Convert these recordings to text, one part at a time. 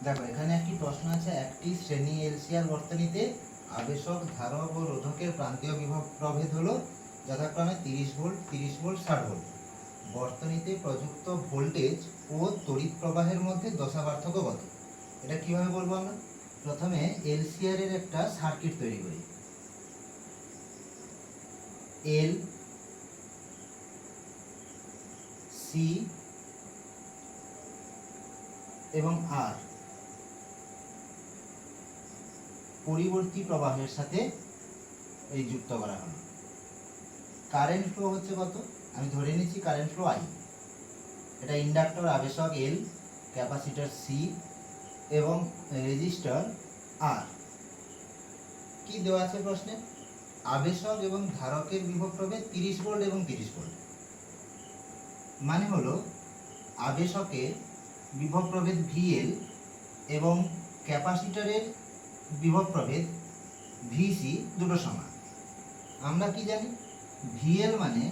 দেখো এখানে একটি প্রশ্ন আছে, একটি শ্রেণী এলসিআর বর্তনীতে আবেশক, ধারক ও রোধকের প্রান্তীয় বিভব প্রভেদ হলো যথাক্রমে 30 ভোল্ট, 30 ভোল্ট, 60 ভোল্ট। বর্তনীতে প্রযুক্ত ভোল্টেজ ও তড়িৎ প্রবাহের মধ্যে দশা পার্থক্য কত? এটা কিভাবে বলবো আমরা? প্রথমে এলসিআর এর একটা সার্কিট তৈরি করি। এল সি এবং আর পরিবর্তী প্রবাহের সাথে এই যুক্ত করা হলো। কারেন্ট ফ্লো হচ্ছে কত? আমি ধরে নিচ্ছি কারেন্ট ফ্লো আই। এটা ইন্ডাক্টর আবেশক এল, ক্যাপাসিটর সি এবং রেজিস্টর আর। কি দেওয়া আছে প্রশ্নে? আবেশক এবং ধারকের বিভব প্রভেদ 30 ভোল্ট এবং 30 ভোল্ট। মানে হলো আবেশকের বিভব প্রভেদ ভিএল এবং ক্যাপাসিটরের বিভব প্রভেদ ভিসি দুটো সমান। আমরা কি জানি? ভিএল মানে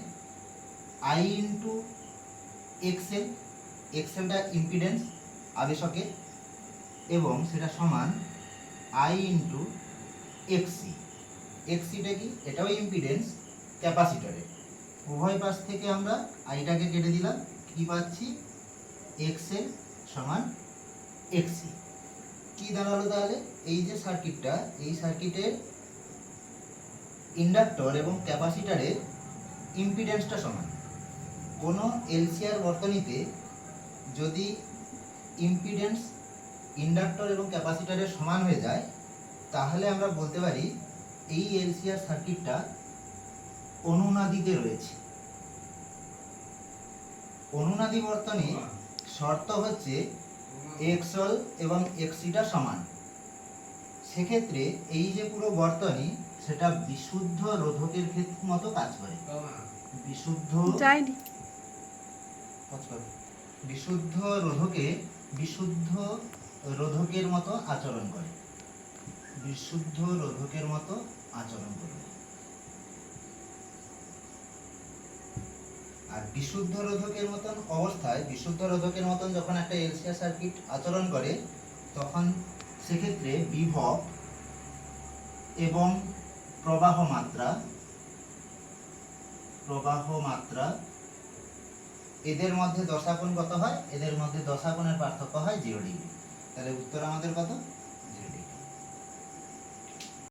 আই ইন্টু এক্সএল, এক্সএলটা ইম্পিডেন্স আবেশকের, এবং সেটা সমান আই ইন্টু এক্সি। এক্সিটা কি? এটাও ইম্পিডেন্স ক্যাপাসিটরের। উভয় পাশ থেকে আমরা আইটাকে কেটে দিলাম, কি পাচ্ছি? এক্সএল সমান এক্সি। কি দাঁড়ালো তাহলে? এই যে সার্কিটটা, এই সার্কিটের ইন্ডাক্টর এবং ক্যাপাসিটরের ইম্পিডেন্সটা সমান। কোনো এলসিআর বর্তনীতে যদি ইম্পিডেন্স ইন্ডাক্টর এবং ক্যাপাসিটরের সমান হয়ে যায়, তাহলে আমরা বলতে পারি এই এলসিআর সার্কিটটা অনুনাদিতে রয়েছে। অনুনাদি বর্তনী শর্ত হচ্ছে এক্সএল এবং এক্সিটা সমান। সেক্ষেত্রে এই যে পুরো বর্তনী, সেটা বিশুদ্ধ রোধকের ক্ষেত্রে মতো কাজ করে। বিশুদ্ধ রোধকের মতো আচরণ করে। বিশুদ্ধ রোধকের মতো আচরণ করবে। আর বিশুদ্ধ রোধকের মতন অবস্থায়, বিশুদ্ধ রোধকের মতন যখন একটা এলসিআর সার্কিট আচরণ করে, তখন সেক্ষেত্রে বিভব এবং প্রবাহ মাত্রা এদের মধ্যে দশাকোণ কত হয়? এদের মধ্যে দশাকোণের পার্থক্য হয় 0 ডিগ্রি। তাহলে উত্তর আমাদের কত?